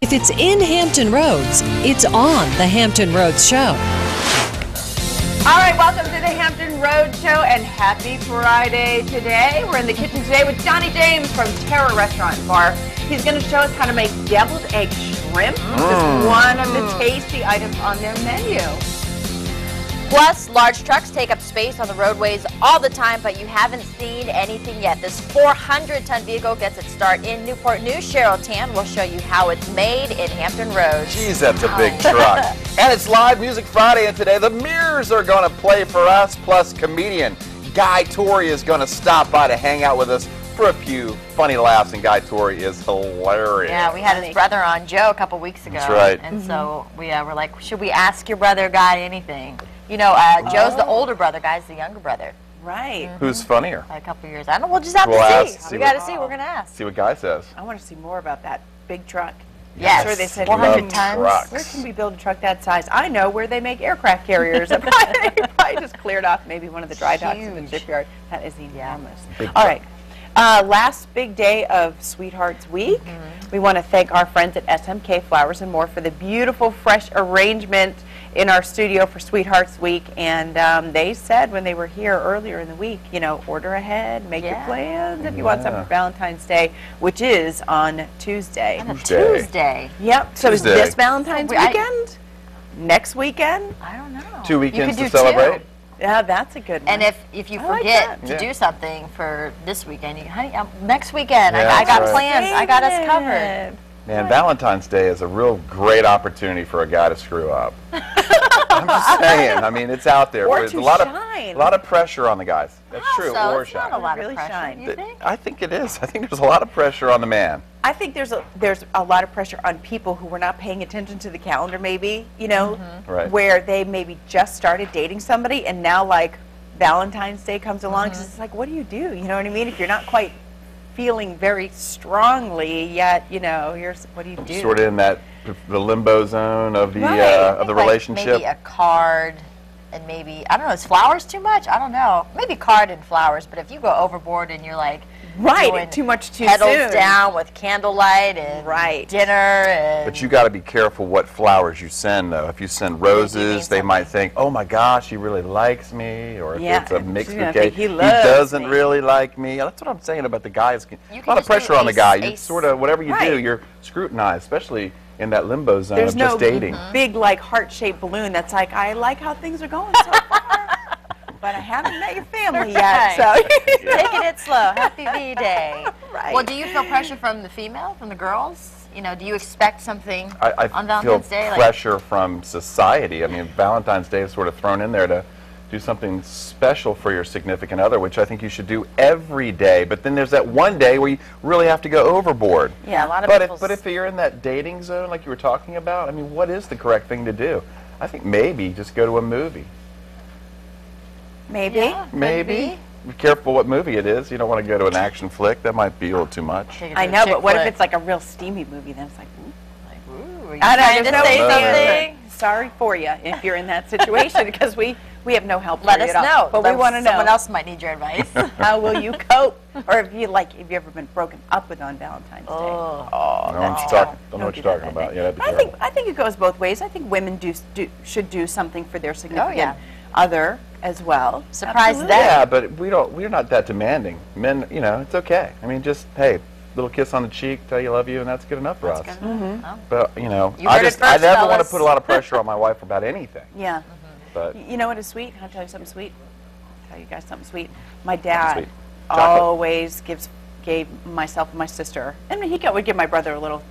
If it's in Hampton Roads, it's on the Hampton Roads Show. All right, welcome to the Hampton Roads Show and happy Friday today. We're in the kitchen today with Johnny James from Terra Restaurant and Bar. He's going to show us how to make deviled egg shrimp, just one of the tasty items on their menu. Plus, large trucks take up space on the roadways all the time, but you haven't seen anything yet. This 400-ton vehicle gets its start in Newport News. Cheryl Tan will show you how it's made in Hampton Roads. Jeez, that's a big truck. And it's Live Music Friday, and today the Mirrors are going to play for us, plus comedian Guy Torrey is going to stop by to hang out with us for a few funny laughs, and Guy Torrey is hilarious. Yeah, we had his brother on, Joe, a couple weeks ago. That's right. And so we were like, should we ask your brother, Guy, anything? You know, Joe's the older brother, Guy's the younger brother. Right. Who's funnier? A couple years. I don't know, we'll just have We'll to ask, see. see We got to what- see, we're going to ask. See what Guy says. I want to see more about that big truck. Yes. I'm sure they said 400 tons. trucks. Where can we build a truck that size? I know where they make aircraft carriers. They probably just cleared off maybe one of the dry docks in the Huge. shipyard. That is enormous. Big All truck. right. Last big day of Sweethearts Week. We want to thank our friends at SMK Flowers and More for the beautiful, fresh arrangement in our studio for Sweethearts Week. And they said when they were here earlier in the week, you know, order ahead, make your plans if you want something for Valentine's Day, which is on Tuesday. On a Tuesday. Yep. So is Tuesday. this Valentine's So I- weekend? Next weekend? I don't know. 2 weekends you to could do celebrate. two. Yeah, that's a good one. And if you I like forget that. to Yeah. do something for this weekend, you, honey, next weekend, Yeah, I got that's right. plans. I got us covered. David. Man, Valentine's Day is a real great opportunity for a guy to screw up. I'm just saying. I mean, it's out there. Or There's to a lot shine. of lot of pressure on the guys. That's true. So Or it's not a shine. lot Really of pressure, shine. you think? I think it is. I think there's a lot of pressure on the man. I think there's a lot of pressure on people who were not paying attention to the calendar, maybe, you know, Right. where they maybe just started dating somebody and now, like, Valentine's Day comes along. 'Cause it's like, what do? You know what I mean? If you're not quite feeling very strongly yet, you know, what do you do? Sort of in that the limbo zone of the Right. of the Like relationship. maybe a card, and maybe, I don't know, is flowers too much? I don't know. Maybe card and flowers, but if you go overboard and you're like, Right, doing too much too petals soon. down with candlelight and Right. dinner and But you got to be careful what flowers you send, though. If you send roses, they might think, "Oh my gosh, he really likes me," or if Yeah, it's a mixed she's gonna bouquet, think he loves doesn't me. really like me. That's what I'm saying about the guys. You A can lot of just do pressure on the guy. You ace- sort of whatever you do, Right. you're scrutinized, especially in that limbo zone There's of no just dating. big, like, heart-shaped balloon that's like, I like how things are going so far, but I haven't met your family yet, so. taking it slow. Happy V-Day. Right. Well, do you feel pressure from the female, from the girls? You know, do you expect something I on feel Valentine's Day? pressure from society. I mean, Valentine's Day is sort of thrown in there to do something special for your significant other, which I think you should do every day. But then there's that one day where you really have to go overboard. Yeah, a lot of But people. if you're in that dating zone like you were talking about, I mean, what is the correct thing to do? I think maybe just go to a movie. Maybe. Yeah, could Maybe. Be careful what movie it is. You don't want to go to an action flick. That might be a little too much. Take it to I a know, chick but what if flick. it's like a real steamy movie? Then it's like, ooh. Ooh, are you I trying know, to there's say no something? Sorry for you if you're in that situation because we have no help Let for you us at all. know. But we want to know. Someone else might need your advice. How will you cope? Or have you ever been broken up with on Valentine's Day? Oh. I don't know what you're Don't do talking that, about. Yeah, that'd be I terrible. think it goes both ways. I think women should do something for their significant yeah. other as well. Surprise Absolutely. them. Yeah, but we're not that demanding. Men, you know, it's okay. I mean, just, hey, little kiss on the cheek, tell you love you, and that's good enough for us. Oh. But, you know, You heard it I first, never want to fellas. put a lot of pressure on my wife about anything. Yeah. But You know what is sweet? Can I tell you something sweet? I'll tell you guys something sweet. My dad Sweet. Chocolate. always gave myself and my sister, and he would give my brother a little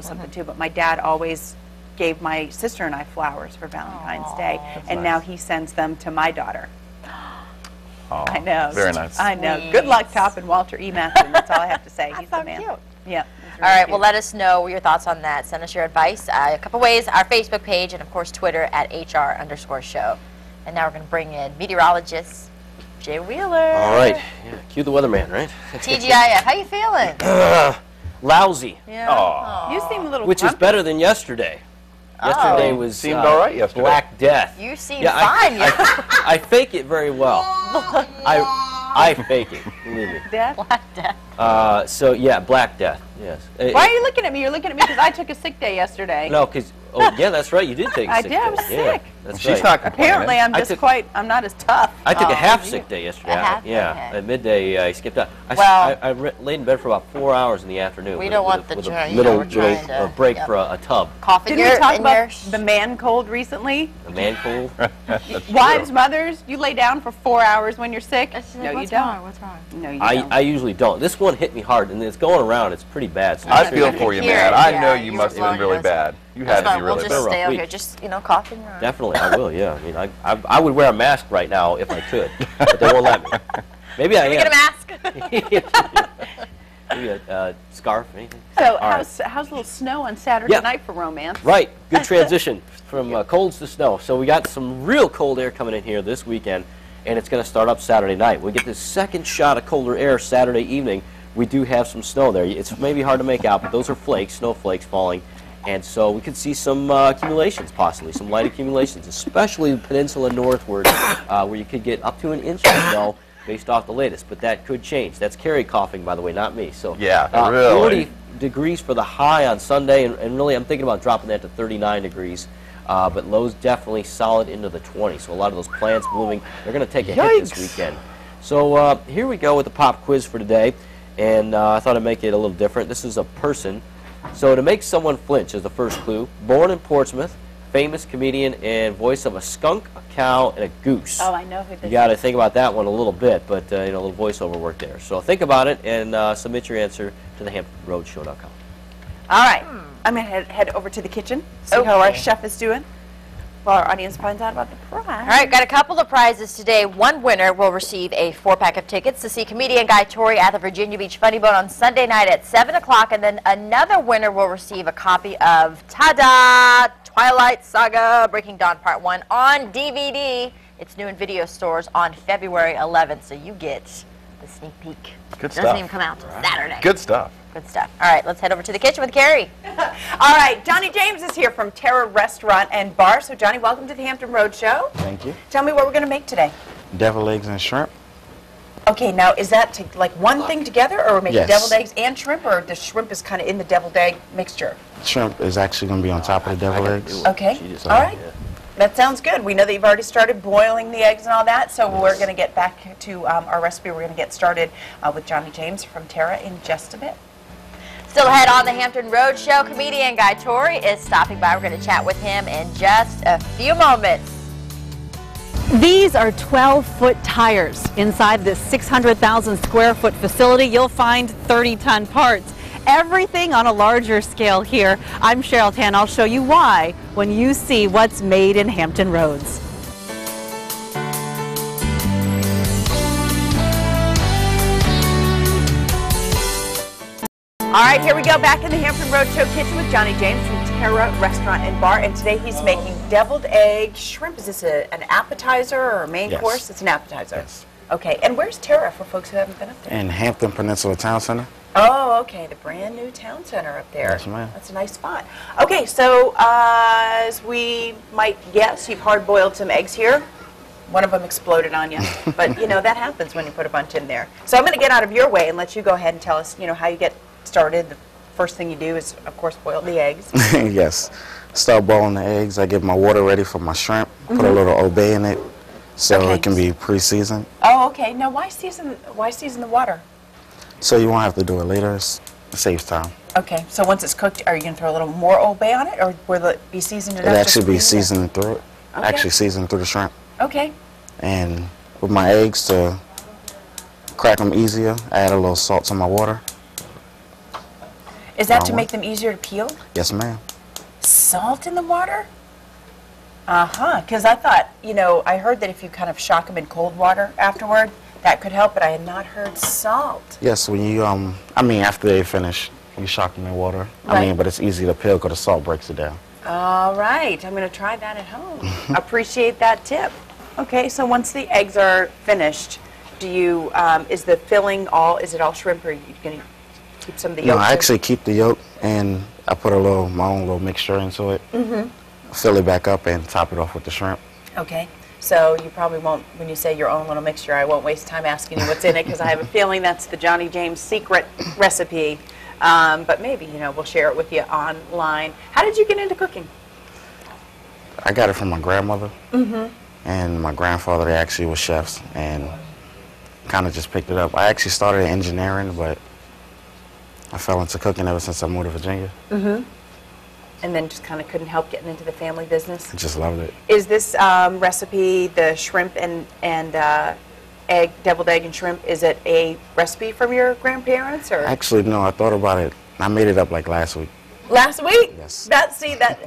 something too. But my dad always gave my sister and I flowers for Valentine's Day, and nice. now he sends them to my daughter. oh, I know. very nice. I know. Sweet. Good luck, Top and Walter E. Matson. That's all I have to say. He's so the man. cute. Yeah. All right, well, let us know your thoughts on that. Send us your advice. A couple ways, our Facebook page and, of course, Twitter at @HR_show. And now we're going to bring in meteorologist Jay Wheeler. All right. Yeah, cue the weatherman, right? TGIF, how you feeling? Lousy, Yeah. Aw. You seem a little which is grumpy. better than yesterday. Yesterday Oh. was Seemed all right yesterday. Black Death. You seem Yeah, fine. I fake it very well. I fake it, believe me. Death? Black Death. So yeah, Black Death. Yes. Why are you looking at me? You're looking at me because I took a sick day yesterday. No, because yeah, that's right. You did take a sick day. I did. I was Yeah, sick. that's She's right. not complaining. Apparently, I'm not as tough. I took a half you. sick day yesterday. A half? Yeah, Okay. at midday I skipped out. Well- I laid in bed for about 4 hours in the afternoon. We with- don't with want a- the with a journey, little, we're trying little to- break yep. for a tub. Cough in Didn't your, we talk in about your the man cold recently? A man cold. Wives, mothers, you lay down for 4 hours when you're sick? No, you don't. What's wrong? No, you I don't. usually don't. This one hit me hard, and it's going around. It's pretty bad. So I I'm feel sure for you, hear man. it, I yeah, know you you must were have been really blowing bad. You had to be We'll really just bad. rough stay over week. here. Just, cough in your arm. Definitely, I will. Yeah, I mean, I would wear a mask right now if I could, but they won't let me. Maybe I Can we am. get a mask? Maybe a scarf, anything. So All right. how's a little snow on Saturday Yeah. night for romance? Right, good transition from colds to snow. So we got some real cold air coming in here this weekend, and it's going to start up Saturday night. We get this second shot of colder air Saturday evening. We do have some snow there. It's maybe hard to make out, but those are flakes, snowflakes falling. And so we could see some accumulations, possibly, some light accumulations, especially the peninsula northward, where you could get up to an inch of snow based off the latest. But that could change. That's Carrie coughing, by the way, not me. So Yeah, really. 40 degrees for the high on Sunday, and really I'm thinking about dropping that to 39 degrees. But lows definitely solid into the 20s. So a lot of those plants blooming, they're going to take a hit this weekend. So here we go with the pop quiz for today. And I thought I'd make it a little different. This is a person. So to make someone flinch is the first clue. Born in Portsmouth, famous comedian and voice of a skunk, a cow, and a goose. Oh, I know who this You got to think about that one a little bit, but a little voiceover work there. So think about it and submit your answer to the HamptonRoadshow.com. All right. I'm going to head over to the kitchen, see how our chef is doing, while our audience finds out about the prize. All right, got a couple of prizes today. One winner will receive a 4-pack of tickets to see comedian Guy Torry at the Virginia Beach Funny Bone on Sunday night at 7 o'clock, and then another winner will receive a copy of Ta-da! Twilight Saga Breaking Dawn Part 1 on DVD. It's new in video stores on February 11th, so you get the sneak peek. Good Doesn't stuff. even come out till Saturday. Good stuff. Good stuff. All right, let's head over to the kitchen with Carrie. All right, Johnny James is here from Terra Restaurant and Bar. So, Johnny, welcome to the Hampton Roadshow. Thank you. Tell me what we're going to make today. Deviled eggs and shrimp. Okay, now is that like one thing together, or we're making Yes. deviled eggs and shrimp, or the shrimp is kind of in the deviled egg mixture? Shrimp is actually going to be on top of the deviled eggs. Okay, She just- all right. That sounds good. We know that you've already started boiling the eggs and all that, so we're going to get back to our recipe. We're going to get started with Johnny James from Terra in just a bit. Still ahead on the Hampton Roadshow, comedian Guy Torry is stopping by. We're going to chat with him in just a few moments. These are 12-foot tires. Inside this 600,000 square foot facility, you'll find 30-ton parts. Everything on a larger scale here. I'm Cheryl Tan. I'll show you why when you see what's made in Hampton Roads. All right, here we go back in the Hampton Roadshow kitchen with Johnny James from Terra Restaurant and Bar, and today he's making deviled egg shrimp. Is this an appetizer or a main Yes. course? It's an appetizer. Yes. Okay, and where's Terra for folks who haven't been up there? In Hampton Peninsula Town Center. Oh, okay, the brand new town center up there. Yes, ma'am. That's a nice spot. Okay, so as we might guess, you've hard-boiled some eggs here. One of them exploded on you, but that happens when you put a bunch in there. So I'm going to get out of your way and let you go ahead and tell us, how you get started. The first thing you do is, of course, boil the eggs. Yes. Start boiling the eggs. I get my water ready for my shrimp. Put a little obey in it so Okay. it can be pre-seasoned. Oh, okay. Now, why season the water? So you won't have to do it later. It saves time. Okay, so once it's cooked, are you going to throw a little more Old Bay on it, or will it be seasoned enough? It'll to actually be squeeze it? seasoned through it. Okay. Actually seasoned through the shrimp. Okay. And with my eggs, to crack them easier, I add a little salt to my water. Is that Wrong to one. make them easier to peel? Yes, ma'am. Salt in the water? Uh-huh, because I thought, I heard that if you kind of shock them in cold water afterward, that could help, but I had not heard salt. Yes, when you, after they finish, you shock them in water. Right. But it's easy to peel because the salt breaks it down. All right, I'm going to try that at home. Appreciate that tip. Okay, so once the eggs are finished, do you, is the filling is it all shrimp, or are you going to keep some of the No, yolks? I actually keep the yolk, and I put my own little mixture into it. Mm-hmm. Fill it back up and top it off with the shrimp. Okay, So you probably won't, when you say your own little mixture, I won't waste time asking you what's in it because I have a feeling that's the Johnny James secret recipe. But maybe, you know, we'll share it with you online. How did you get into cooking? I got it from my grandmother and my grandfather. They actually were chefs and kind of just picked it up. I actually started in engineering, but I fell into cooking ever since I moved to Virginia. And then just kind of couldn't help getting into the family business? I just loved it. Is this recipe, the shrimp and egg, deviled egg and shrimp, is it a recipe from your grandparents? Or? Actually, no, I thought about it. I made it up like last week. Last week? Yes.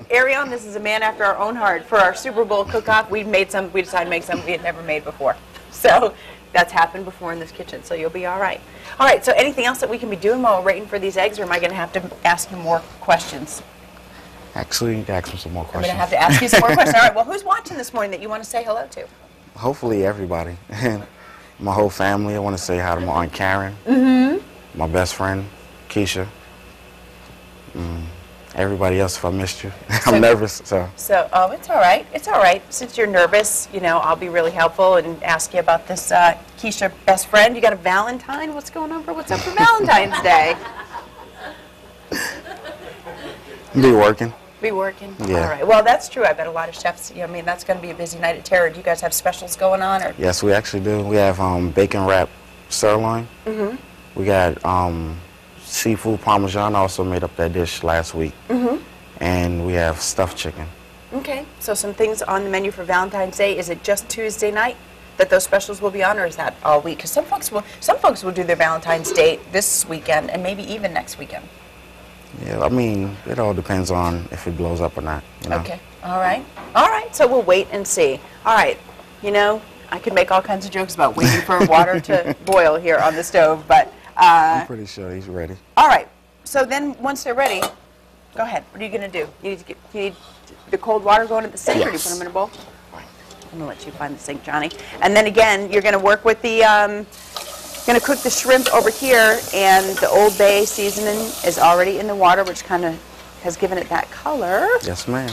Arion, this is a man after our own heart. For our Super Bowl cook-off, we decided to make some we had never made before. So that's happened before in this kitchen, so you'll be all right. All right, so anything else that we can be doing while we're waiting for these eggs, or am I going to have to ask you more questions? Actually, you can ask me some more I'm questions. going to have to ask you some more questions. All right, well, who's watching this morning that you want to say hello to? Hopefully everybody. My whole family. I want to say hi to my Aunt Karen, my best friend, Keisha, everybody else if I missed you. I'm nervous, so. Oh, it's all right. It's all right. Since you're nervous, you know, I'll be really helpful and ask you about this Keisha best friend. You got a Valentine? What's going on what's up for Valentine's Day? Be working. Be working? Yeah. All right. Well, that's true. I bet a lot of chefs, I mean, that's going to be a busy night at Terror. Do you guys have specials going on? Or? Yes, we actually do. We have bacon wrapped sirloin. We got seafood parmesan. I also made up that dish last week. And we have stuffed chicken. Okay. So some things on the menu for Valentine's Day. Is it just Tuesday night that those specials will be on, or is that all week? Because some folks will do their Valentine's Day this weekend and maybe even next weekend. Yeah, I mean, it all depends on if it blows up or not. You know? Okay. All right. All right. So we'll wait and see. All right. You know, I could make all kinds of jokes about waiting for water to boil here on the stove, but... I'm pretty sure he's ready. All right. So then once they're ready, go ahead. What are you going to do? You need the cold water going at the sink, or do you put them in a bowl? I'm going to let you find the sink, Johnny. And then again, you're going to work with the... going to cook the shrimp over here, and the Old Bay seasoning is already in the water, which kind of has given it that color. Yes, ma'am.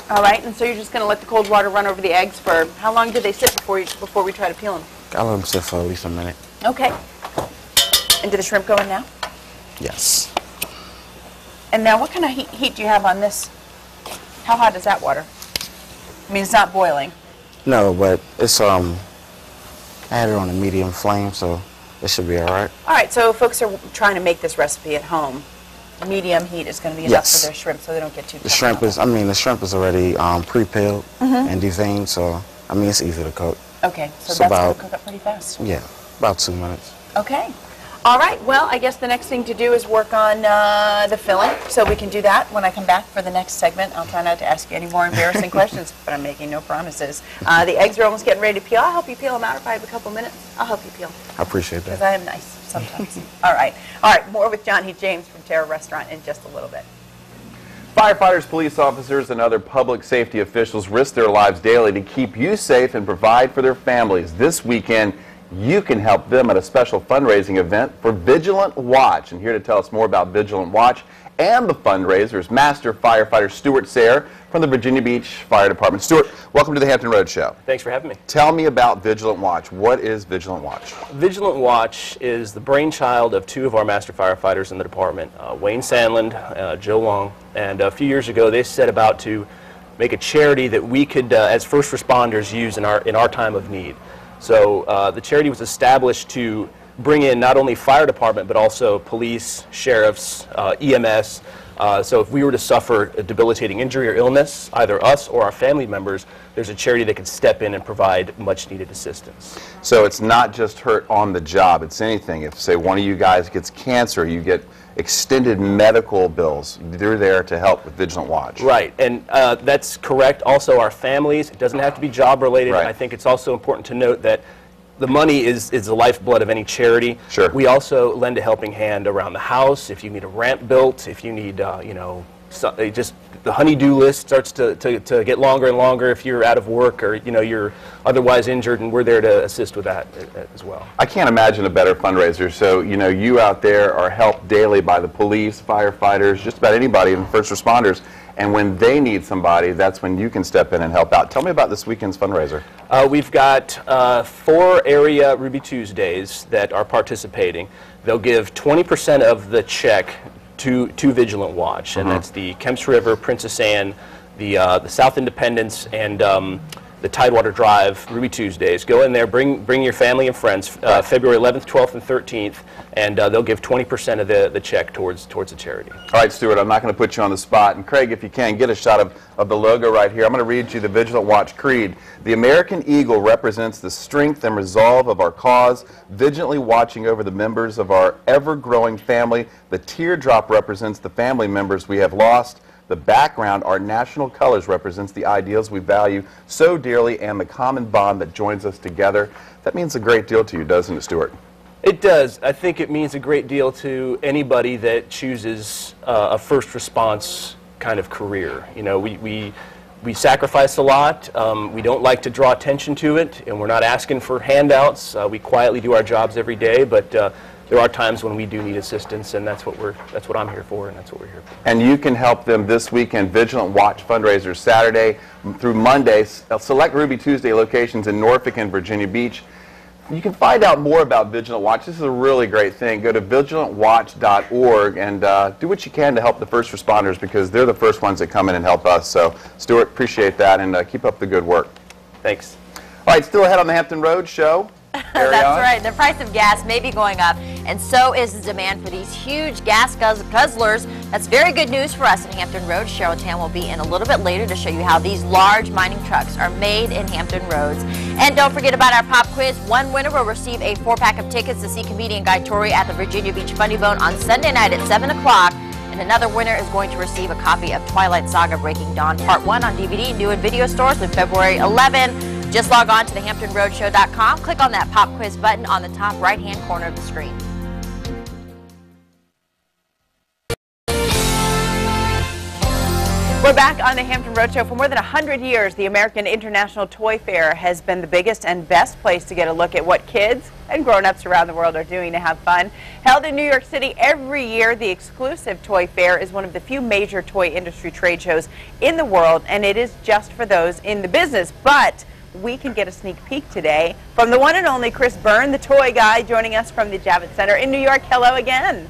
All right, and so you're just going to let the cold water run over the eggs for, how long do they sit before we try to peel them? I'll let them sit for at least a minute. Okay. And did the shrimp go in now? Yes. And now what kind of heat do you have on this? How hot is that water? I mean, it's not boiling. No, but it's, I had it on a medium flame, so it should be all right. All right, so if folks are trying to make this recipe at home, medium heat is going to be enough for their shrimp, so they don't get too. The shrimp is already pre-peeled and deveined, so I mean it's easy to cook. Okay, so that's going to cook up pretty fast. Yeah, about 2 minutes. Okay. All right, well, I guess the next thing to do is work on the filling, so we can do that when I come back for the next segment. I'll try not to ask you any more embarrassing questions, but I'm making no promises. The eggs are almost getting ready to peel. I'll help you peel them out if I have a couple minutes. I'll help you peel. I appreciate that. Because I am nice sometimes. All right, more with Johnny James from Terror Restaurant in just a little bit. Firefighters, police officers, and other public safety officials risk their lives daily to keep you safe and provide for their families. This weekend, you can help them at a special fundraising event for Vigilant Watch. And here to tell us more about Vigilant Watch and the fundraiser is Master Firefighter Stuart Sayre from the Virginia Beach Fire Department. Stuart, welcome to the Hampton Road Show. Thanks for having me. Tell me about Vigilant Watch. What is Vigilant Watch? Vigilant Watch is the brainchild of two of our Master Firefighters in the department, Wayne Sandland, Joe Long, and a few years ago they set about to make a charity that we could, as first responders, use in our time of need. So the charity was established to bring in not only fire department, but also police, sheriffs, EMS. So if we were to suffer a debilitating injury or illness, either us or our family members, there's a charity that can step in and provide much needed assistance. So it's not just hurt on the job, it's anything. If, say, one of you guys gets cancer, you get extended medical bills, they're there to help with Vigilant Watch. Right, and that's correct. Also our families, it doesn't have to be job related. Right. I think it's also important to note that the money is the lifeblood of any charity. Sure. We also lend a helping hand around the house if you need a ramp built, if you need, you know, just the honey-do list starts to get longer and longer if you're out of work or you're otherwise injured, and we're there to assist with that as well. I can't imagine a better fundraiser. So you out there are helped daily by the police, firefighters, just about anybody, and first responders. And when they need somebody, that's when you can step in and help out. Tell me about this weekend's fundraiser. We've got 4 area Ruby Tuesdays that are participating. They'll give 20% of the check to Vigilant Watch, and that's the Kemps River, Princess Anne, the South Independence, and the Tidewater Drive Ruby Tuesdays. Go in there, bring your family and friends, February 11th, 12th, and 13th, and they'll give 20% of the check towards the charity. All right, Stuart, I'm not going to put you on the spot. And Craig, if you can, get a shot of the logo right here. I'm going to read you the Vigilant Watch Creed. The American Eagle represents the strength and resolve of our cause, vigilantly watching over the members of our ever-growing family. The teardrop represents the family members we have lost. The background, our national colors, represents the ideals we value so dearly and the common bond that joins us together. That means a great deal to you, doesn't it, Stuart? It does. I think it means a great deal to anybody that chooses a first response kind of career. We sacrifice a lot. We don't like to draw attention to it, and we're not asking for handouts. We quietly do our jobs every day, but there are times when we do need assistance, and that's what I'm here for, and that's what we're here for. And you can help them this weekend. Vigilant Watch fundraisers Saturday through Monday. Select Ruby Tuesday locations in Norfolk and Virginia Beach. You can find out more about Vigilant Watch. This is a really great thing. Go to vigilantwatch.org and do what you can to help the first responders, because they're the first ones that come in and help us. So, Stuart, appreciate that, and keep up the good work. Thanks. All right, still ahead on the Hampton Road Show. That's right. The price of gas may be going up, and so is the demand for these huge gas guzzlers. That's very good news for us in Hampton Roads. Cheryl Tan will be in a little bit later to show you how these large mining trucks are made in Hampton Roads. And don't forget about our pop quiz. One winner will receive a 4-pack of tickets to see comedian Guy Torry at the Virginia Beach Funny Bone on Sunday night at 7 o'clock. And another winner is going to receive a copy of Twilight Saga Breaking Dawn Part 1 on DVD, new in video stores on February 11. Just log on to thehamptonroadshow.com, click on that pop quiz button on the top right-hand corner of the screen. We're back on the Hampton Road Show. For more than 100 years, the American International Toy Fair has been the biggest and best place to get a look at what kids and grown-ups around the world are doing to have fun. Held in New York City every year, the exclusive Toy Fair is one of the few major toy industry trade shows in the world, and it is just for those in the business. But we can get a sneak peek today from the one and only Chris Byrne, the toy guy, joining us from the Javits Center in New York. Hello again.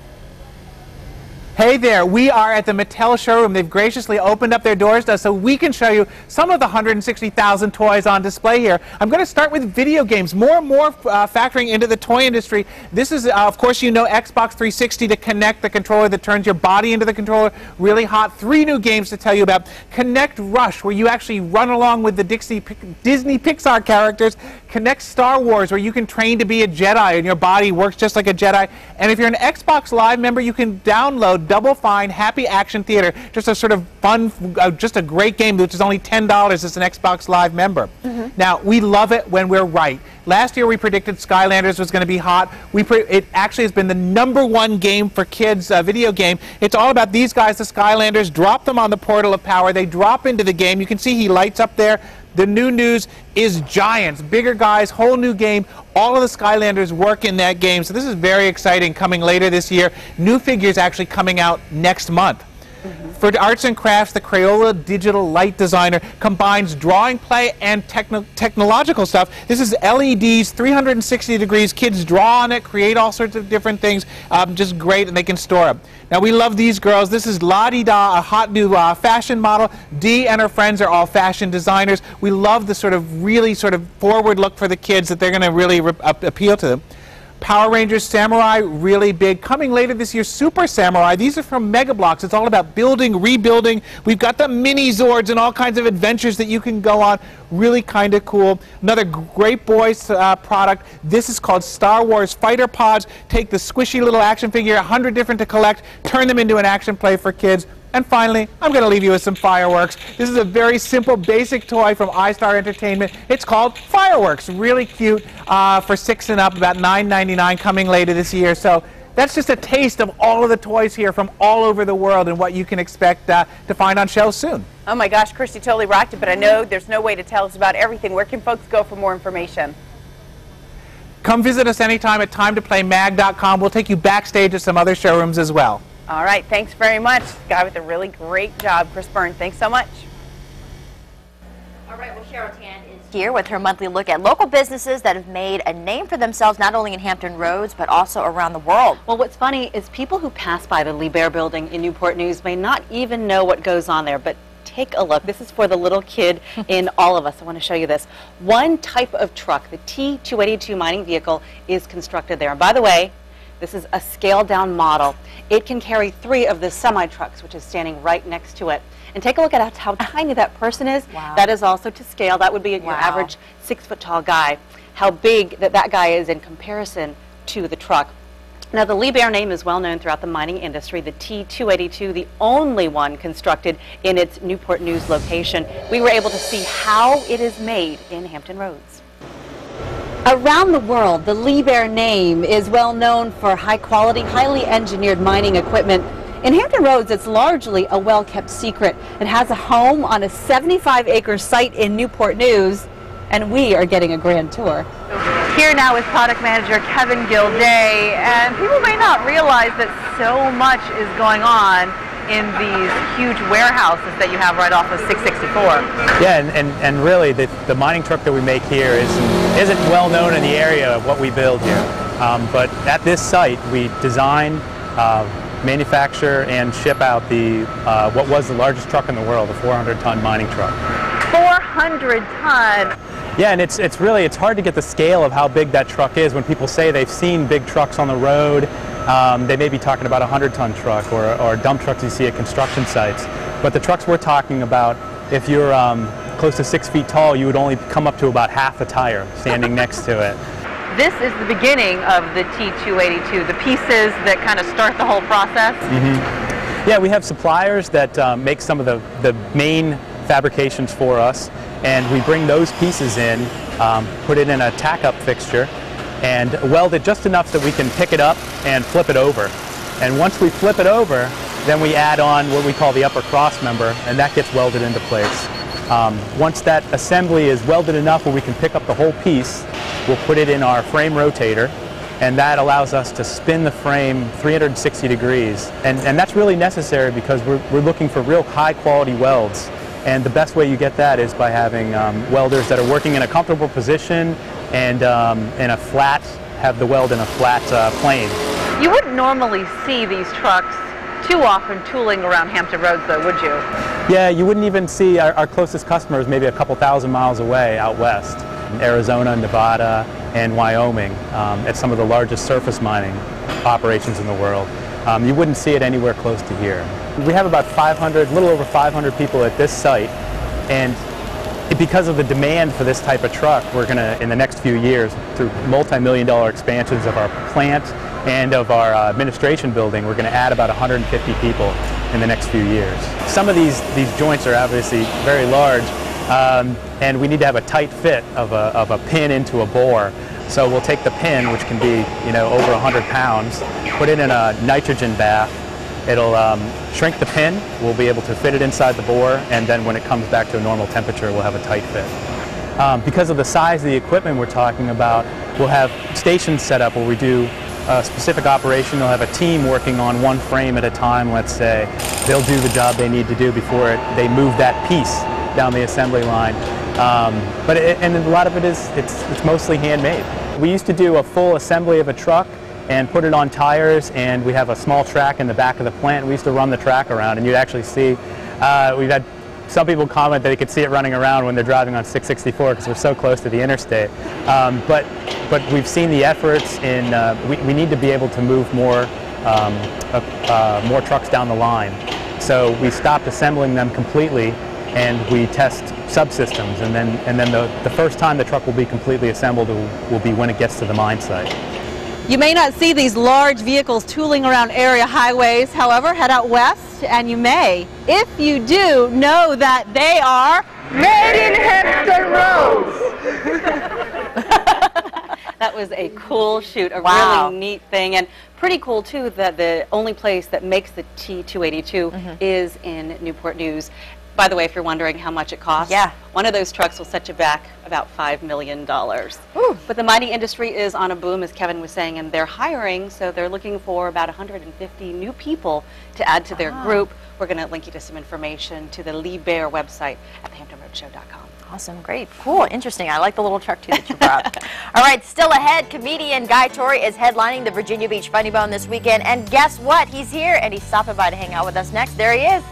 Hey there, we are at the Mattel showroom. They've graciously opened up their doors to us so we can show you some of the 160,000 toys on display here. I'm going to start with video games, more and more factoring into the toy industry. This is, of course, Xbox 360 to connect the controller that turns your body into the controller. Really hot. 3 new games to tell you about. Kinect Rush, where you actually run along with the Disney Pixar characters. Kinect Star Wars, where you can train to be a Jedi and your body works just like a Jedi. And if you're an Xbox Live member, you can download Double Fine Happy Action Theater. Just a sort of fun, just a great game, which is only $10 as an Xbox Live member. Now, we love it when we're right. Last year we predicted Skylanders was going to be hot. It actually has been the #1 game for kids, video game. It's all about these guys, the Skylanders. Drop them on the portal of power. They drop into the game. You can see he lights up there. The new news is giants, bigger guys, whole new game. All of the Skylanders work in that game. So this is very exciting, coming later this year. New figures actually coming out next month. For arts and crafts, the Crayola Digital Light Designer combines drawing play and technological stuff. This is LEDs, 360 degrees. Kids draw on it, create all sorts of different things. Just great, and they can store them. Now, we love these girls. This is La-Di-Da, a hot new fashion model. Dee and her friends are all fashion designers. We love the really forward look for the kids that they're going to really appeal to them. Power Rangers Samurai, really big. Coming later this year, Super Samurai. These are from Mega Bloks. It's all about building, rebuilding. We've got the mini Zords and all kinds of adventures that you can go on. Really kind of cool. Another great boys product. This is called Star Wars Fighter Pods. Take the squishy little action figure, 100 different to collect, turn them into an action play for kids. And finally, I'm going to leave you with some fireworks. This is a very simple, basic toy from iStar Entertainment. It's called Fireworks. Really cute for 6 and up, about $9.99, coming later this year. So that's just a taste of all of the toys here from all over the world and what you can expect to find on shelves soon. Oh my gosh, Christy totally rocked it, but I know there's no way to tell us about everything. Where can folks go for more information? Come visit us anytime at timetoplaymag.com. We'll take you backstage at some other showrooms as well. All right, thanks very much. Guy with a really great job, Chris Byrne. Thanks so much. All right, well, Cheryl Tan is here with her monthly look at local businesses that have made a name for themselves not only in Hampton Roads, but also around the world. Well, what's funny is people who pass by the Lee Bear building in Newport News may not even know what goes on there, but take a look. This is for the little kid in all of us. I want to show you this. One type of truck, the T282 mining vehicle, is constructed there. And by the way, this is a scaled-down model. It can carry 3 of the semi-trucks, which is standing right next to it. And take a look at how tiny that person is. Wow. That is also to scale. That would be your average 6-foot-tall guy. How big that guy is in comparison to the truck. Now, the Lee Bear name is well known throughout the mining industry. The T282, the only one constructed in its Newport News location. We were able to see how it is made in Hampton Roads. Around the world, the Lee Bear name is well known for high-quality, highly engineered mining equipment. In Hampton Roads, it's largely a well-kept secret. It has a home on a 75-acre site in Newport News, and we are getting a grand tour. Here now is product manager Kevin Gildea, and people may not realize that so much is going on in these huge warehouses that you have right off of 664. Yeah, and really the mining truck that we make here isn't well known in the area of what we build here. But at this site, we design, manufacture, and ship out what was the largest truck in the world, a 400-ton mining truck. 400 ton. Yeah, and it's hard to get the scale of how big that truck is. When people say they've seen big trucks on the road, they may be talking about a 100-ton truck or dump trucks you see at construction sites. But the trucks we're talking about, if you're close to 6 feet tall, you would only come up to about half a tire standing next to it. This is the beginning of the T282, the pieces that kind of start the whole process. Mm-hmm. Yeah, we have suppliers that make some of the main fabrications for us, and we bring those pieces in, put it in a tack-up fixture, and weld it just enough that we can pick it up and flip it over. And once we flip it over, then we add on what we call the upper cross member, and that gets welded into place. Once that assembly is welded enough where we can pick up the whole piece, we'll put it in our frame rotator, and that allows us to spin the frame 360 degrees. And that's really necessary because we're looking for real high-quality welds. And the best way you get that is by having welders that are working in a comfortable position and have the weld in a flat plane. You wouldn't normally see these trucks too often tooling around Hampton Roads, though, would you? Yeah, you wouldn't even see our closest customers maybe a couple thousand miles away out west, in Arizona, Nevada, and Wyoming, at some of the largest surface mining operations in the world. You wouldn't see it anywhere close to here. We have about 500, a little over 500 people at this site, and because of the demand for this type of truck, we're going to, in the next few years, through multi-million-dollar expansions of our plant and of our administration building, we're going to add about 150 people in the next few years. Some of these joints are obviously very large, and we need to have a tight fit of a pin into a bore. So we'll take the pin, which can be, over 100 pounds, put it in a nitrogen bath. It'll shrink the pin. We'll be able to fit it inside the bore, and then when it comes back to a normal temperature, we'll have a tight fit. Because of the size of the equipment we're talking about, we'll have stations set up where we do a specific operation. They'll have a team working on one frame at a time, let's say. They'll do the job they need to do before they move that piece down the assembly line. And a lot of it is, it's mostly handmade. We used to do a full assembly of a truck and put it on tires, and we have a small track in the back of the plant. We used to run the track around, and you'd actually see, we've had some people comment that they could see it running around when they're driving on 664 because we're so close to the interstate. But we've seen the efforts in, we need to be able to move more trucks down the line. So we stopped assembling them completely, and we test subsystems, and then the first time the truck will be completely assembled will be when it gets to the mine site. You may not see these large vehicles tooling around area highways. However, head out west and you may. If you do, know that they are made in Hampton Roads. That was a cool shoot, a really neat thing. And pretty cool, too, that the only place that makes the T282 is in Newport News. By the way, if you're wondering how much it costs, one of those trucks will set you back about $5 million. Ooh. But the mining industry is on a boom, as Kevin was saying, and they're hiring, so they're looking for about 150 new people to add to their group. We're going to link you to some information to the Lee Bear website at thehamptonroadshow.com. Awesome, great, cool, interesting. I like the little truck, too, that you brought. All right, still ahead, comedian Guy Torry is headlining the Virginia Beach Funny Bone this weekend, and guess what? He's here, and he's stopping by to hang out with us next. There he is.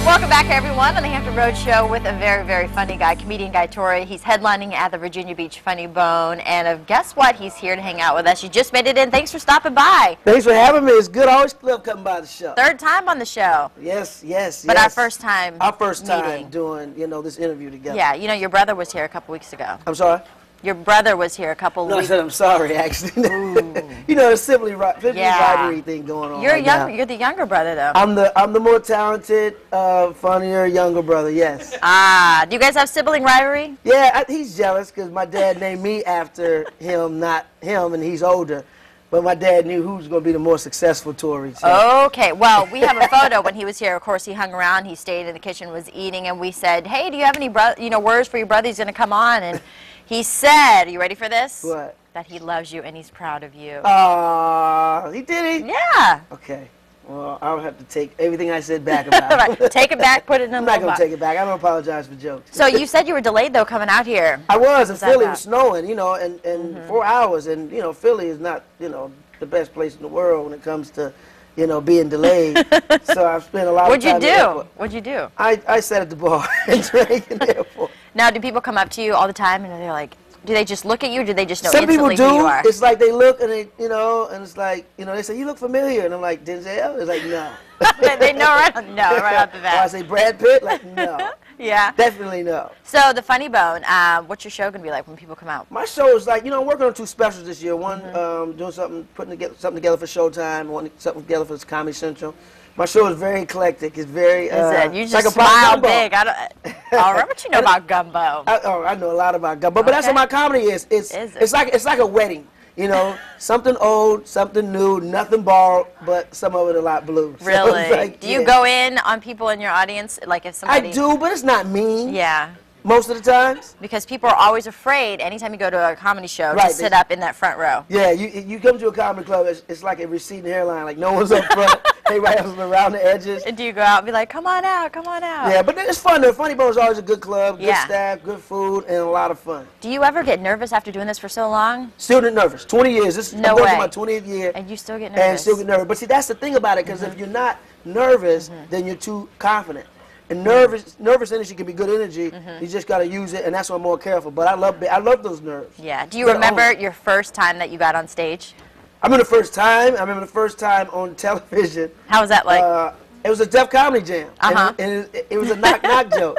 Welcome back, everyone, on the Hampton Road Show with a very, very funny guy, comedian Guy Torry. He's headlining at the Virginia Beach Funny Bone, and guess what? He's here to hang out with us. You just made it in. Thanks for stopping by. Thanks for having me. It's good. Always love coming by the show. Third time on the show. Yes, yes, but yes. our first time. Our first time doing, this interview together. Yeah, your brother was here a couple weeks ago. I'm sorry? Your brother was here a couple weeks ago. No, I said I'm sorry, actually. The sibling rivalry thing going on. You're the younger brother, though. I'm the more talented, funnier, younger brother, yes. Do you guys have sibling rivalry? Yeah, he's jealous because my dad named me after him, not him, and he's older. But my dad knew who was going to be the more successful Tory. So. Okay, well, we have a photo when he was here. Of course, he hung around. He stayed in the kitchen, was eating, and we said, "Hey, do you have any words for your brother? He's going to come on." And he said, "Are you ready for this?" What? That he loves you and he's proud of you. He did he? Yeah. Okay. Well, I'll have to take everything I said back about it. Right. Take it back, put it in a I'm not going to take it back. I don't apologize for jokes. So you said you were delayed, though, coming out here. I was. In Philly, it was snowing, and 4 hours. And, Philly is not, the best place in the world when it comes to, being delayed. So I've spent a lot of time. What'd you do? I sat at the bar and drank in the airport. Now, do people come up to you all the time and they're like, do they just look at you or do they just know Some instantly people do. who you are? It's like they look and they, and it's like, they say, "You look familiar." And I'm like, "Denzel?" It's like, no. They know right off the bat. Or I say, "Brad Pitt?" Like, no. Yeah. Definitely no. So the Funny Bone, what's your show going to be like when people come out? My show is like, I'm working on 2 specials this year. One, doing something, putting something together for Showtime, one something together for Comedy Central. My show is very eclectic. It's very, you just smile big. I don't know what you know about gumbo. I know a lot about gumbo, but that's what my comedy is. It's like a wedding. Something old, something new, nothing borrowed, but some of it a lot blue. Really? So like, do you go in on people in your audience, like if somebody? I do, but it's not mean. Yeah. Most of the times. Because people are always afraid anytime you go to a comedy show to sit up in that front row. Yeah, you come to a comedy club, it's like a receding hairline, like no one's up front, everybody else is around the edges. And do you go out and be like, "Come on out, come on out"? Yeah, but it's fun. The Funny Bone is always a good club, good staff, good food, and a lot of fun. Do you ever get nervous after doing this for so long? Still get nervous. 20 years. I'm going to my 20th year. And you still get nervous? And still get nervous. But see, that's the thing about it, because if you're not nervous, then you're too confident. And nervous energy can be good energy. You just got to use it, and that's why I'm more careful. But I love those nerves. Yeah. Do you remember your first time that you got on stage? I remember the first time. I remember the first time on television. How was that like? It was a Def Comedy Jam. And it was a knock-knock joke.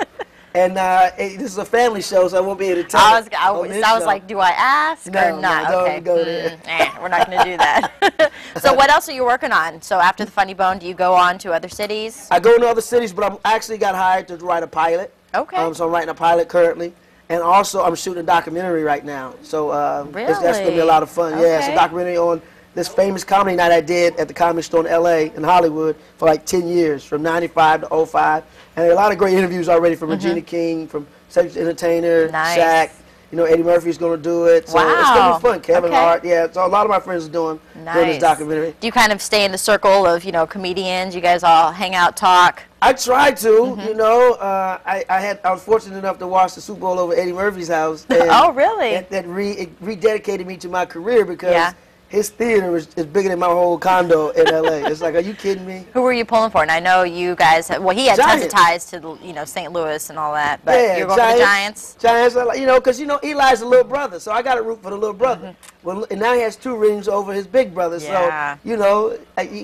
And this is a family show, so I won't be able to tell. I was like, do I ask or not? No, okay. don't go there. We're not going to do that. So what else are you working on? So after the Funny Bone, do you go on to other cities? I go to other cities, but I actually got hired to write a pilot. Okay. So I'm writing a pilot currently. And also, I'm shooting a documentary right now. So that's going to be a lot of fun. Okay. Yeah, it's a documentary on this famous comedy night I did at the Comedy Store in L.A. in Hollywood for like 10 years, from 95 to 05. And there are a lot of great interviews already from Regina King, from Cedric the Entertainer, Shaq. Eddie Murphy's going to do it. So it's going to be fun. Kevin Hart. Yeah, so a lot of my friends are doing this documentary. Do you kind of stay in the circle of, comedians? You guys all hang out, talk? I try to, I was fortunate enough to watch the Super Bowl over Eddie Murphy's house. And oh, really? It rededicated me to my career because his theater is bigger than my whole condo in L.A. It's like, are you kidding me? Who were you pulling for? And I know you guys, he had tons of ties to, St. Louis and all that, but you're going for the Giants? Giants, because, Eli's a little brother, so I got to root for the little brother. Well, and now he has 2 rings over his big brother, so, you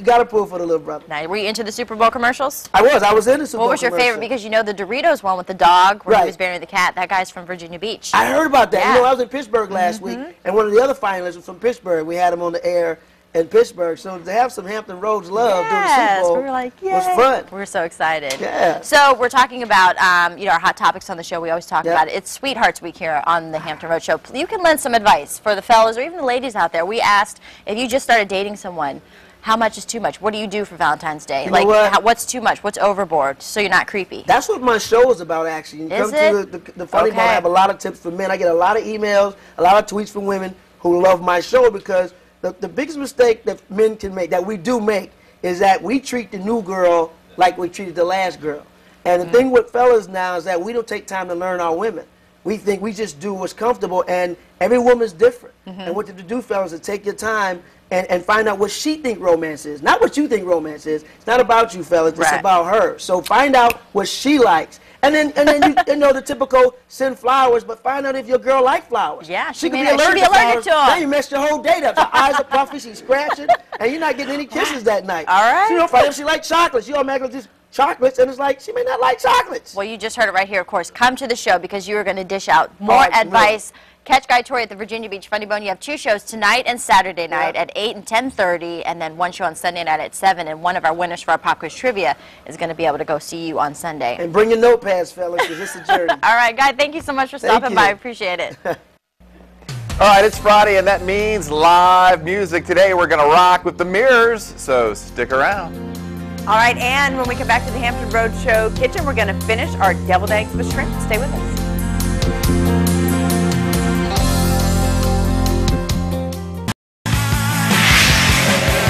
got to pull for the little brother. Now, were you into the Super Bowl commercials? I was in the Super Bowl What was your favorite? Because the Doritos one with the dog, where he was burying the cat, that guy's from Virginia Beach. I heard about that. I was in Pittsburgh last week, and one of the other finalists was from Pittsburgh. We had him on the air. in Pittsburgh. So to have some Hampton Roads love during the Yes, Super Bowl we were like, yay. was fun. We were so excited. Yeah. So we're talking about, our hot topics on the show. We always talk about it. It's Sweethearts Week here on the Hampton Road Show. You can lend some advice for the fellas or even the ladies out there. We asked, if you just started dating someone, how much is too much? What do you do for Valentine's Day? You know what? What's too much? What's overboard? So you're not creepy. That's what my show is about, actually. You come to the Funny Bone, I have a lot of tips for men. I get a lot of emails, a lot of tweets from women who love my show because the biggest mistake that men can make, that we do make, is that we treat the new girl like we treated the last girl. And the thing with fellas now is that we don't take time to learn our women. We think we just do what's comfortable, and every woman's different. And what to do, fellas, is take your time and find out what she think romance is. Not what you think romance is. It's not about you, fellas. It's about her. So find out what she likes. And then you know the typical send flowers, but find out if your girl likes flowers. Yeah, she could be allergic to flowers. Then you messed your whole date up. Her eyes are puffy, she's scratching, and you're not getting any kisses that night. All right. So you don't find out if she likes chocolates. You automatically just chocolates, and it's like she may not like chocolates. Well, you just heard it right here, of course. Come to the show because you are going to dish out more advice. Catch Guy Tori at the Virginia Beach Funny Bone. You have 2 shows tonight and Saturday night at 8 and 10:30, and then 1 show on Sunday night at 7. And one of our winners for our Pop Quiz Trivia is going to be able to go see you on Sunday. And bring your notepads, fellas, because it's a journey. All right, Guy, thank you so much for stopping by. I appreciate it. All right, it's Friday, and that means live music. Today we're going to rock with the Mirrors, so stick around. All right, and when we come back to the Hampton Road Show kitchen, we're going to finish our deviled eggs with shrimp. Stay with us.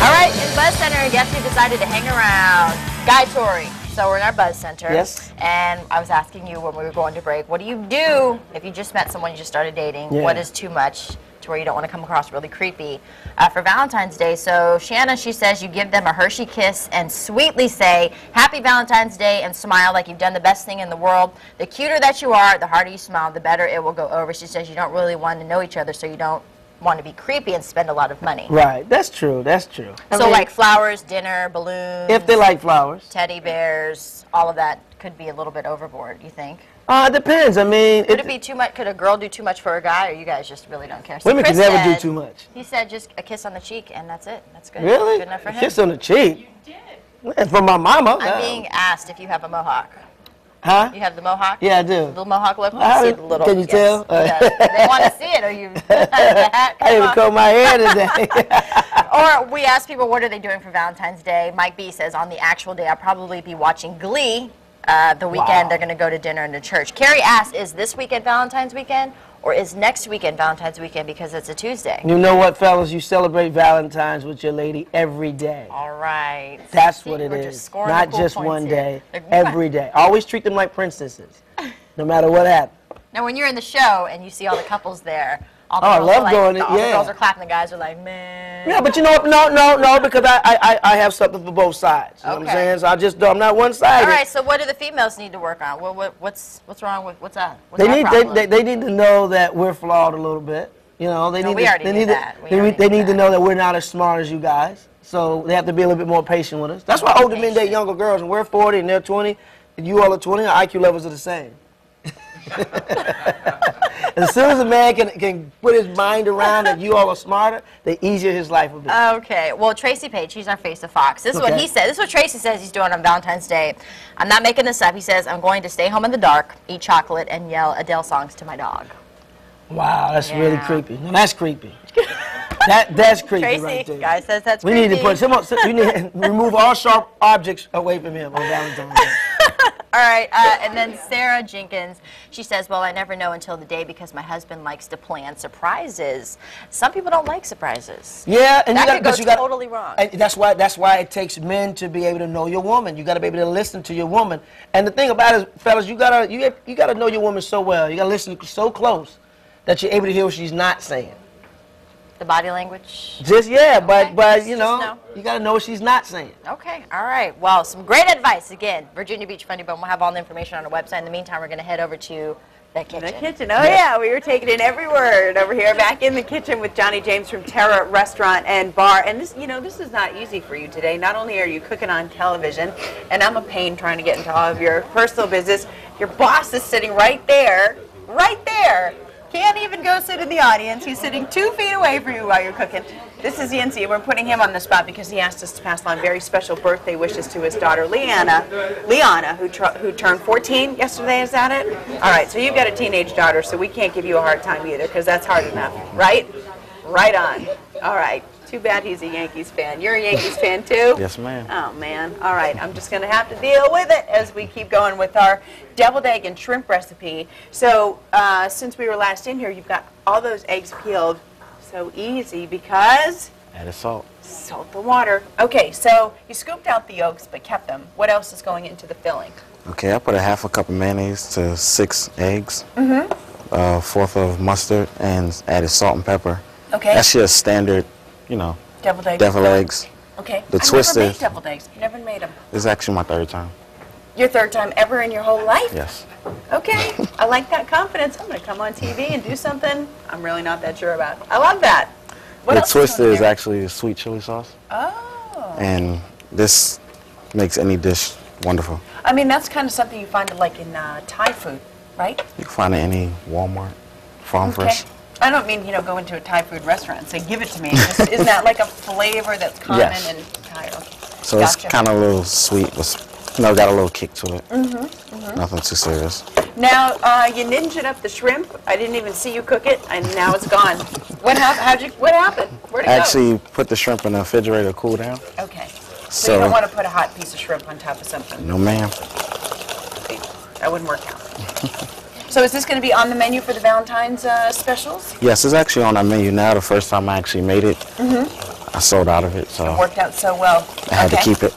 All right, in Buzz Center, guess who decided to hang around? Guy Tori. So we're in our Buzz Center. Yes. And I was asking you when we were going to break, what do you do if you just met someone, you just started dating? Yeah. What is too much to where you don't want to come across really creepy for Valentine's Day? So Shanna, she says you give them a Hershey kiss and sweetly say, Happy Valentine's Day, and smile like you've done the best thing in the world. The cuter that you are, the harder you smile, the better it will go over. She says you don't really want to know each other, so you don't want to be creepy and spend a lot of money. Right, that's true, that's true. So like flowers, dinner, balloons. If they like flowers. Teddy bears, all of that could be a little bit overboard, you think? It depends. I mean, could it be too much? Could a girl do too much for a guy, or you guys just really don't care? So women can never do too much. He said just a kiss on the cheek, and that's it. That's good. Really? Good enough for him. A kiss on the cheek? You did. And from my mama. I'm being asked if you have a mohawk. Huh? You have the mohawk? Yeah, I do. The little mohawk look? See the little, can you tell? They want to see it, or you... I even comb my hair today. Or we ask people, what are they doing for Valentine's Day? Mike B says, on the actual day, I'll probably be watching Glee. The weekend, they're going to go to dinner and to church. Carrie asks, is this weekend Valentine's weekend, or is next weekend Valentine's weekend because it's a Tuesday? You know what, fellas? You celebrate Valentine's with your lady every day. All right. That's what it is. Not just one day, every day. Always treat them like princesses, no matter what happens. Now, when you're in the show and you see all the couples there, all the I girls love are like, going in, all the yeah. girls are clapping, the guys are like, man. Yeah, but you know what? No, because I have something for both sides. You know what I'm saying? So I'm not one-sided. All right, so what do the females need to work on? What's wrong with, what's that? They need to know that we're flawed a little bit. You know, they need to know that we're not as smart as you guys. So they have to be a little bit more patient with us. That's why older men date younger girls, and we're 40 and they're 20, and you all are 20, our IQ levels are the same. As soon as a man can put his mind around that you all are smarter, the easier his life will be. Okay. Well, Tracy Page, he's our face of Fox. This is what he said. This is what Tracy says he's doing on Valentine's Day. I'm not making this up. He says, I'm going to stay home in the dark, eat chocolate, and yell Adele songs to my dog. Wow, that's really creepy. No, that's creepy. That's creepy Tracy, right there. Guy says that's creepy. We need to put we need to remove all sharp objects away from him on Valentine's Day. All right, and then Sarah Jenkins, she says, well, I never know until the day because my husband likes to plan surprises. Some people don't like surprises. Yeah, and that could go totally wrong. And that's why it takes men to be able to know your woman. You got to be able to listen to your woman. And the thing about it is, fellas, you gotta know your woman so well. You got to listen so close that you're able to hear what she's not saying. The body language? But you know, you got to know what she's not saying. Okay, all right. Well, some great advice. Again, Virginia Beach Funny Bone. We'll have all the information on our website. In the meantime, we're going to head over to the kitchen. The kitchen. Oh, yeah. We were taking in every word over here back in the kitchen with Johnny James from Terra Restaurant and Bar. And this, this is not easy for you today. Not only are you cooking on television, and I'm a pain trying to get into all of your personal business, your boss is sitting right there, Can't even go sit in the audience. He's sitting 2 feet away from you while you're cooking. This is Yancy. We're putting him on the spot because he asked us to pass on very special birthday wishes to his daughter, Liana, who turned 14 yesterday. Is that it? All right, so you've got a teenage daughter, so we can't give you a hard time either because that's hard enough, right? Right on. All right. Too bad he's a Yankees fan. You're a Yankees fan too? Yes, ma'am. Oh, man. All right. I'm just going to have to deal with it as we keep going with our deviled egg and shrimp recipe. So since we were last in here, you've got all those eggs peeled. So easy because? Added salt. Salt the water. Okay, so you scooped out the yolks but kept them. What else is going into the filling? Okay, I put a half a cup of mayonnaise to 6 eggs, Mm-hmm. a fourth of mustard, and added salt and pepper. Okay. That's just standard, you know, Deviled eggs. deviled eggs. Okay. The I've twist never made is, deviled eggs. Never made them. this is actually my 3rd time. Your 3rd time ever in your whole life? Yes. Okay. I like that confidence. I'm going to come on TV and do something I'm really not that sure about. I love that. What The else twist going is there? actually sweet chili sauce. Oh. And this makes any dish wonderful. I mean, that's kind of something you find like in Thai food, right? You can find it in any Walmart, Farm Fresh. I don't mean, go into a Thai food restaurant and say, give it to me. Isn't that like a flavor that's common Yes. in Thai? Okay. So Gotcha. it's kind of a little sweet, but got a little kick to it. Mm-hmm. Mm-hmm. Nothing too serious. Now, you ninja'd up the shrimp. I didn't even see you cook it, and now it's gone. What happened? Where'd it I go? actually put the shrimp in the refrigerator to cool down. Okay. So you don't want to put a hot piece of shrimp on top of something? No, ma'am. That wouldn't work out. So is this going to be on the menu for the Valentine's specials? Yes, it's actually on our menu now. The first time I actually made it, I sold out of it, so It worked out so well. I had to keep it.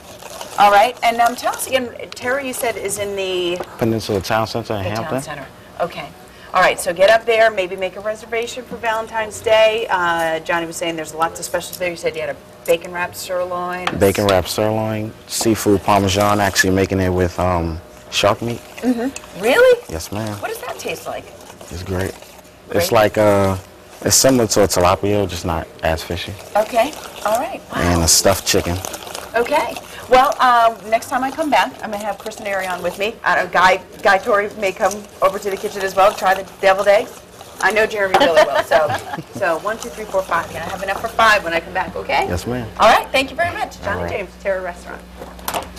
All right. And tell us again, Tara, you said is in the Peninsula Town Center in the Hampton. town center. Okay. All right. So get up there, maybe make a reservation for Valentine's Day. Johnny was saying there's lots of specials there. You said you had a bacon wrapped sirloin. Bacon wrapped sirloin, seafood parmesan, actually making it with shark meat. Mm-hmm. Really? Yes, ma'am. What does that taste like? It's great. It's like it's similar to a tilapia, just not as fishy. Okay. All right. Wow. And a stuffed chicken. Okay. Well, next time I come back, I'm going to have Chris and Ariane with me. I don't know, Guy Torrey may come over to the kitchen as well to try the deviled eggs. I know Jeremy really will. So 1, 2, 3, 4, 5. Gonna have enough for 5 when I come back, okay? Yes, ma'am. All right. Thank you very much. Johnny All right. James, Terra Restaurant.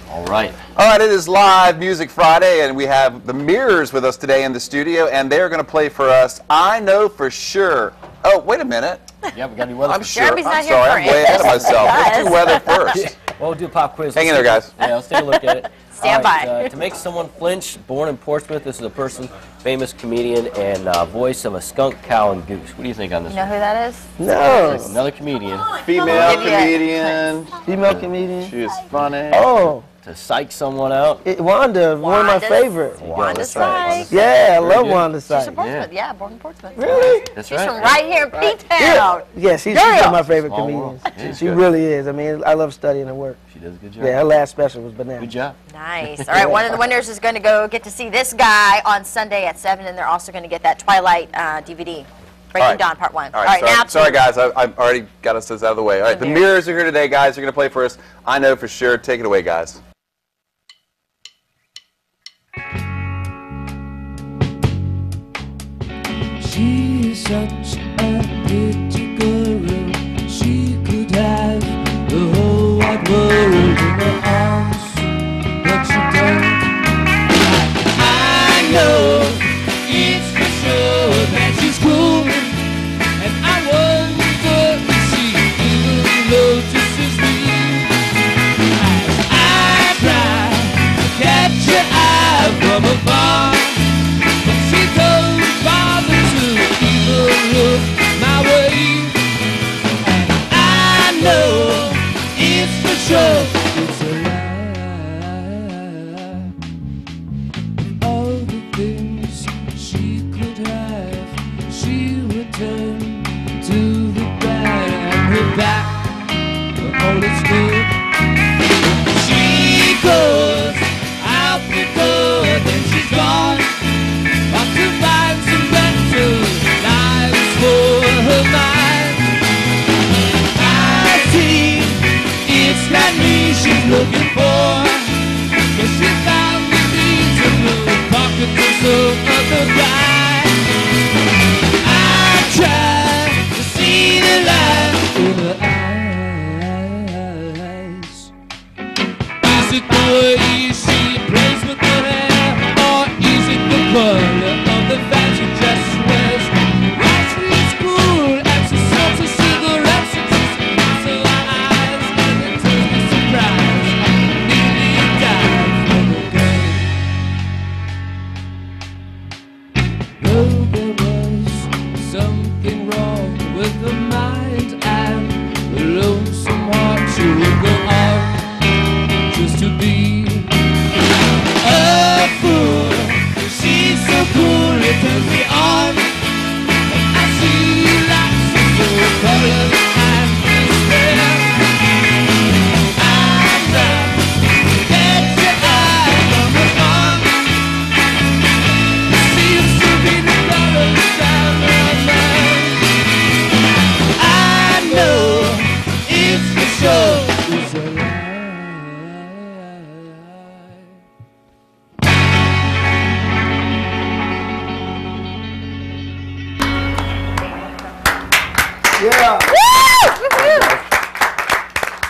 All right. All right, it is Live Music Friday, and we have the Mirrors with us today in the studio, and they're going to play for us, I Know For Sure. Oh, wait a minute. Yeah, we got any weather. I'm for sure. Jeremy's not I'm here sorry. for I'm way ahead of myself. Let's do weather first. Well, we'll do a pop quiz. Hang in there, guys. Yeah, let's take a look at it. Stand All right, by. To make someone flinch, born in Portsmouth, this is a person, famous comedian, and voice of a skunk, cow, and goose. What do you think on this? You know who that is? No. Another comedian. Female Give you a comedian. Female comedian. She is funny. Oh, To psych someone out. Wanda, one of my Wanda's- favorites. Wanda that's right. Sykes. Yeah, I love good. Wanda She's from Sykes. Portsmouth. Yeah, born in Portsmouth. Really? That's She's right. from right here in P-Town. Yeah, she's Yeah. one of my favorite Small comedians. world. Yeah, She good. really is. I mean, I love studying her work. She does a good job. Yeah, her last special was bananas. Good job. Nice. All right, one of the winners is going to go get to see this guy on Sunday at 7, and they're also going to get that Twilight DVD, Breaking right. Dawn Part 1. All right, now sorry to guys, I've already got us this out of the way. All right, the Mirrors are here today, guys. They're going to play for us, I Know For Sure. Take it away, guys. She is such a pretty girl. She could have the whole wide world in her arms, but she don't. I know it's for sure that she's cool, and I wonder if she even notices me. I try to catch her eye from afar, but she don't bother to even look my way. And I know it's for sure it's a lie. All the things she could have, she would turn to the bad and her back when all is good. She goes out the door, then she's gone off to find some better lives for her mind. I see it's not me she's looking for, 'cause she found the reason to pocket to some other guy.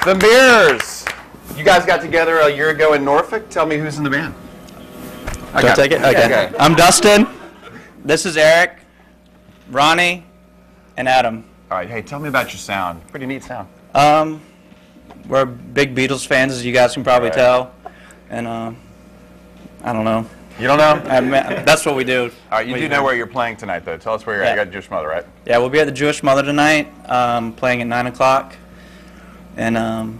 The Mirrors. You guys got together a year ago in Norfolk. Tell me who's in the band. Can I take it? Okay. I'm Dustin. This is Eric, Ronnie, and Adam. All right. Hey, tell me about your sound. Pretty neat sound. We're big Beatles fans, as you guys can probably tell. And I don't know. You don't know? That's what we do. All right. You do know where you're playing tonight, though. Tell us where you're at. You got Jewish Mother, right? Yeah, we'll be at the Jewish Mother tonight, playing at 9 o'clock. And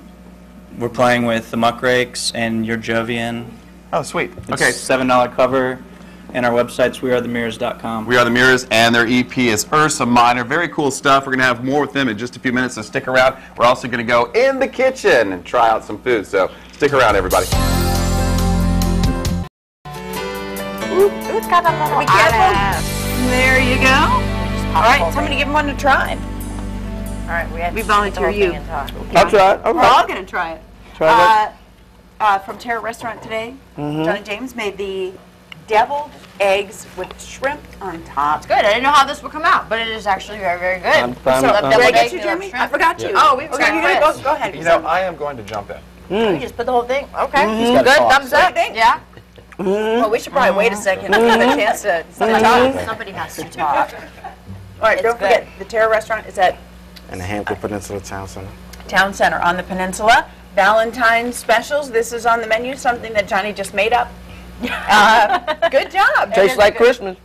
we're playing with the Muckrakes and Your Jovian. Oh, sweet. It's $7 cover, and our website's wearethemirrors.com. We Are the Mirrors, and their EP is Ursa Minor. Very cool stuff. We're going to have more with them in just a few minutes, so stick around. We're also going to go in the kitchen and try out some food, so stick around, everybody. Ooh, it's got a little Be careful. There you go. All right, somebody give him one to try. All right, we volunteer you. I'll try it. We're all going to try it. Try From Terra Restaurant today, Johnny James made the deviled eggs with shrimp on top. It's good. I didn't know how this would come out, but it is actually very, very good. Did I get you, Jeremy? I forgot you. Oh, we forgot you. Go ahead. You know, I am going to jump in. You just put the whole thing. Okay. He's got Good. a sauce. Thumbs up. Yeah. Well, we should probably wait a second and give a chance to talk. Somebody has to talk. All right, don't forget, the Terra Restaurant is at In the Hampton Peninsula Town Center. Town Center on the peninsula. Valentine's specials. This is on the menu, something that Johnny just made up. Good job. Tastes like Christmas.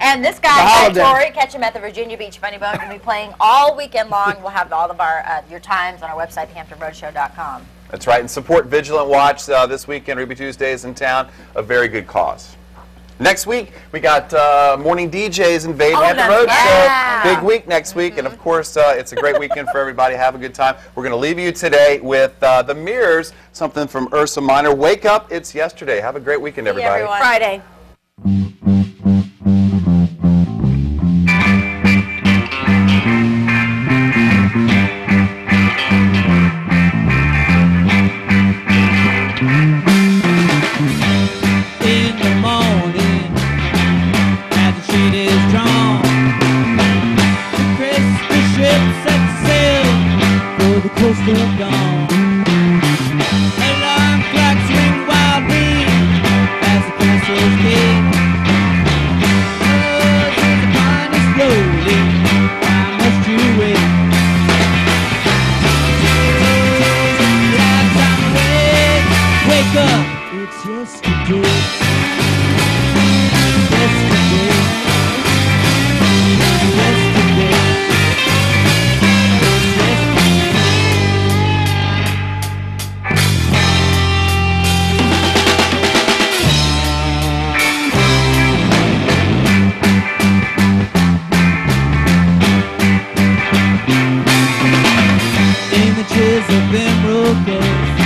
And this guy, Tori, catch him at the Virginia Beach Funny Bone. We'll be playing all weekend long. We'll have all of our your times on our website, hamptonroadshow.com. That's right, and support Vigilant Watch this weekend, Ruby Tuesdays in town, a very good cause. Next week, we got morning DJs invading Hampton Road Show. Big week next week, and of course, it's a great weekend for everybody. Have a good time. We're going to leave you today with The Mirrors, something from Ursa Minor. Wake up, it's yesterday. Have a great weekend, everybody. Friday. Alarm clocks ring wildly as the castles gate. There's a pond is rolling. Why must you wait? Lifetime away. Wake up, it's yesterday. Yesterday. Yesterday. Images of emerald gold,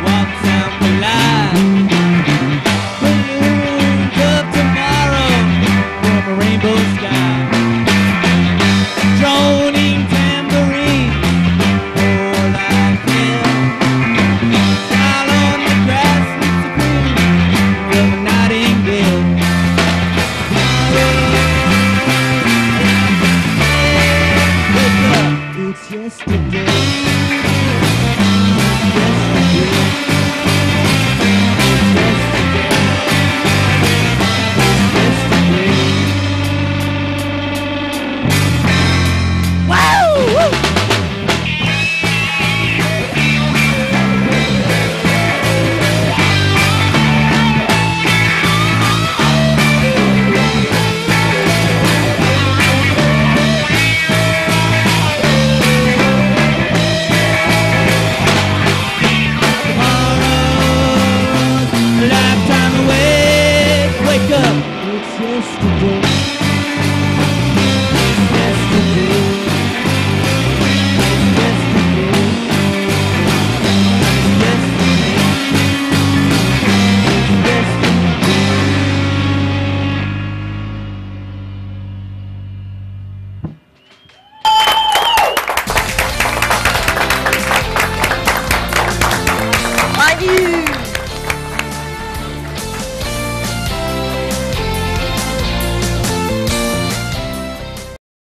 walks out the line. Balloons of tomorrow from a rainbow sky. Droning tambourine, all I can. Smile on the grass with the queen of a nightingale. Wake up, it's yesterday.